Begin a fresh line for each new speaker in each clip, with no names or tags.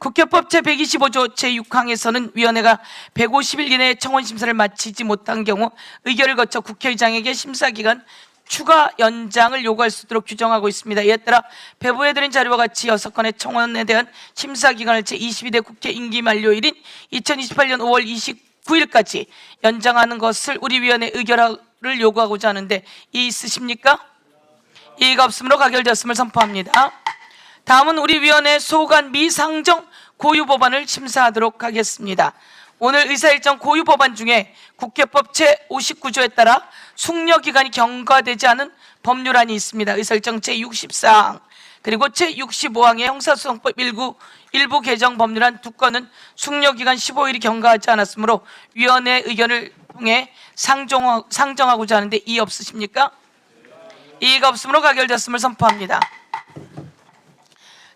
국회법 제125조 제6항에서는 위원회가 150일 이내에 청원 심사를 마치지 못한 경우 의결을 거쳐 국회의장에게 심사기간 추가 연장을 요구할 수 있도록 규정하고 있습니다. 이에 따라 배부해드린 자료와 같이 6건의 청원에 대한 심사기간을 제22대 국회 임기 만료일인 2028년 5월 29일까지 연장하는 것을 우리 위원회 의결을 요구하고자 하는데 이의 있으십니까? 이의가 없으므로 가결되었음을 선포합니다. 다음은 우리 위원회 소관 미상정 고유 법안을 심사하도록 하겠습니다. 오늘 의사일정 고유 법안 중에 국회법 제59조에 따라 숙려기간이 경과되지 않은 법률안이 있습니다. 의사일정 제64항 그리고 제65항의 형사소송법 일부 개정 법률안 2건은 숙려기간 15일이 경과하지 않았으므로 위원회 의견을 통해 상정하고자 하는데 이의 없으십니까? 이의가 없으므로 가결되었음을 선포합니다.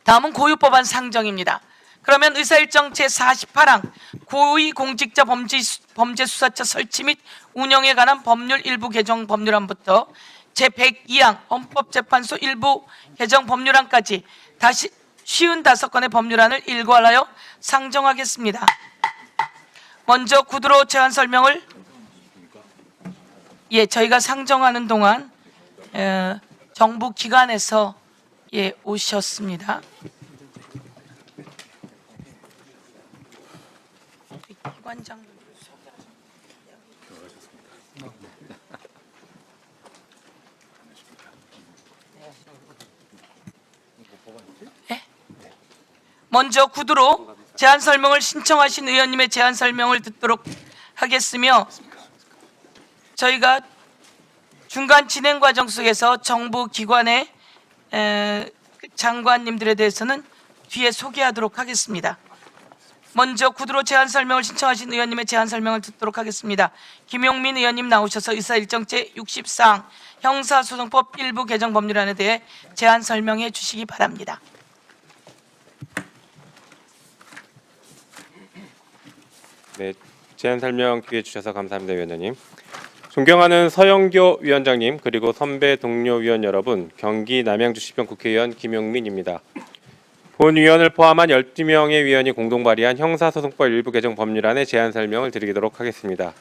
다음은 고유법안 상정입니다. 그러면 의사일정 제48항 고위공직자 범죄수사처 설치 및 운영에 관한 법률 일부 개정 법률안부터 제102항 헌법재판소 일부 개정 법률안까지 다시 55건의 법률안을 일괄하여 상정하겠습니다. 먼저 구두로 제안 설명을 저희가 상정하는 동안 정부 기관에서 오셨습니다. 기관장 먼저 구두로 제안 설명을 신청하신 의원님의 제안 설명을 듣도록 하겠으며 저희가 중간 진행 과정 속에서 정부 기관의 장관님들에 대해서는 뒤에 소개하도록 하겠습니다. 먼저 구두로 제안 설명을 신청하신 의원님의 제안 설명을 듣도록 하겠습니다. 김용민 의원님 나오셔서 의사일정 제64항 형사소송법 일부 개정 법률안에 대해 제안 설명해 주시기 바랍니다.
네, 제안 설명 기회 주셔서 감사합니다, 위원장님. 존경하는 서영교 위원장님 그리고 선배 동료 위원 여러분, 경기 남양주시병 국회의원 김용민입니다. 본 위원을 포함한 12명의 위원이 공동 발의한 형사소송법 일부 개정 법률안의 제안 설명을 드리도록 하겠습니다.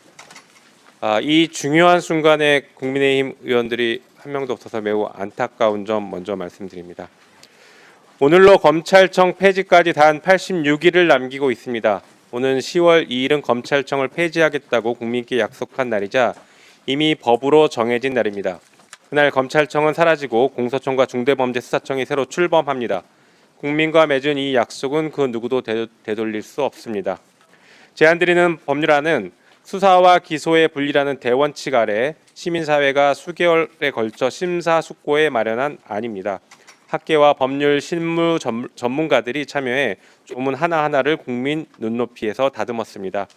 이 중요한 순간에 국민의힘 의원들이 한 명도 없어서 매우 안타까운 점 먼저 말씀드립니다. 오늘로 검찰청 폐지까지 단 86일을 남기고 있습니다. 오는 10월 2일은 검찰청을 폐지하겠다고 국민께 약속한 날이자 이미 법으로 정해진 날입니다. 그날 검찰청은 사라지고 공소청과 중대범죄수사청이 새로 출범합니다. 국민과 맺은 이 약속은 그 누구도 되돌릴 수 없습니다. 제안드리는 법률안은 수사와 기소의 분리라는 대원칙 아래 시민사회가 수개월에 걸쳐 심사숙고에 마련한 안입니다. 학계와 법률 실무 전문가들이 참여해 조문 하나하나를 국민 눈높이에서 다듬었습니다.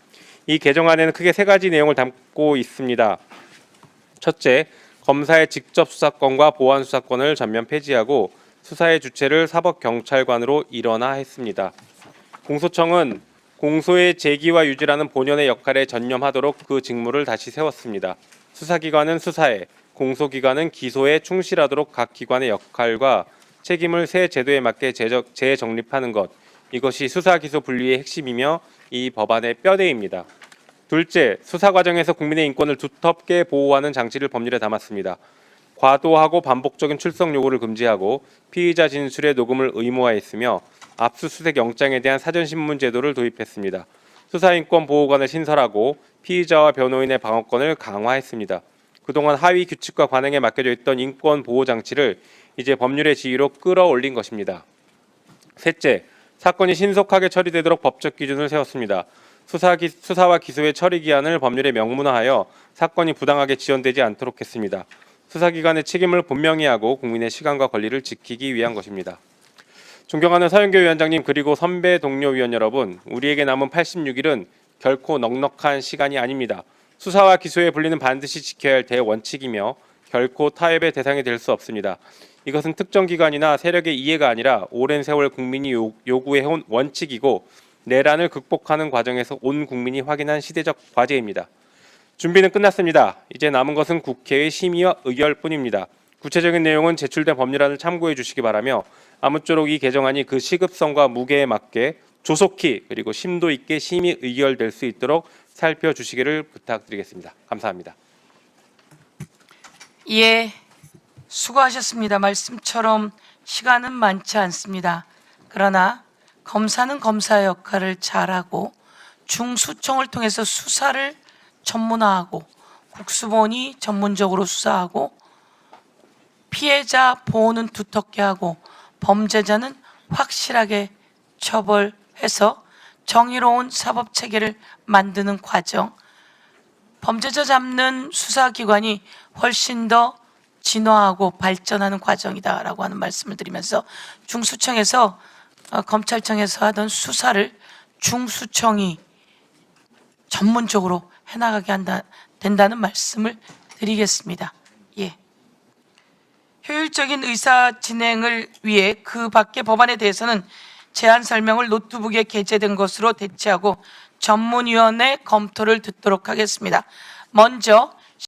이 개정안에는 크게 3가지 내용을 담고 있습니다. 첫째, 검사의 직접 수사권과 보완 수사권을 전면 폐지하고 수사의 주체를 사법경찰관으로 일원화했습니다. 공소청은 공소의 제기와 유지라는 본연의 역할에 전념하도록 그 직무를 다시 세웠습니다. 수사기관은 수사에, 공소기관은 기소에 충실하도록 각 기관의 역할과 책임을 새 제도에 맞게 재정립하는 것, 이것이 수사기소 분리의 핵심이며 이 법안의 뼈대입니다. 둘째, 수사 과정에서 국민의 인권을 두텁게 보호하는 장치를 법률에 담았습니다. 과도하고 반복적인 출석 요구를 금지하고 피의자 진술의 녹음을 의무화했으며 압수수색 영장에 대한 사전신문 제도를 도입했습니다. 수사인권 보호관을 신설하고 피의자와 변호인의 방어권을 강화했습니다. 그동안 하위 규칙과 관행에 맡겨져 있던 인권 보호 장치를 이제 법률의 지위로 끌어올린 것입니다. 셋째, 사건이 신속하게 처리되도록 법적 기준을 세웠습니다. 수사와 기소의 처리 기한을 법률에 명문화하여 사건이 부당하게 지연되지 않도록 했습니다. 수사기관의 책임을 분명히 하고 국민의 시간과 권리를 지키기 위한 것입니다. 존경하는 서영교 위원장님 그리고 선배 동료 위원 여러분, 우리에게 남은 86일은 결코 넉넉한 시간이 아닙니다. 수사와 기소의 분리는 반드시 지켜야 할 대원칙이며 결코 타협의 대상이 될 수 없습니다. 이것은 특정 기관이나 세력의 이해가 아니라 오랜 세월 국민이 요구해온 원칙이고 내란을 극복하는 과정에서 온 국민이 확인한 시대적 과제입니다. 준비는 끝났습니다. 이제 남은 것은 국회의 심의와 의결뿐입니다. 구체적인 내용은 제출된 법률안을 참고해 주시기 바라며 아무쪼록 이 개정안이 그 시급성과 무게에 맞게 조속히 그리고 심도 있게 심의 의결될 수 있도록 살펴주시기를 부탁드리겠습니다. 감사합니다.
예, 수고하셨습니다. 말씀처럼 시간은 많지 않습니다. 그러나 검사는 검사의 역할을 잘하고 중수청을 통해서 수사를 전문화하고 국수본이 전문적으로 수사하고 피해자 보호는 두텁게 하고 범죄자는 확실하게 처벌해서 정의로운 사법체계를 만드는 과정, 범죄자 잡는 수사기관이 훨씬 더 진화하고 발전하는 과정이다라고 하는 말씀을 드리면서 중수청에서 검찰청에서 하던 수사를 중수청이 전문적으로 해나가게 된다는 말씀을 드리겠습니다. 예. 효율적인 의사 진행을 위해 그 밖의 법안에 대해서는 제안 설명을 노트북에 게재된 것으로 대체하고 전문위원회 검토를 듣도록 하겠습니다. 먼저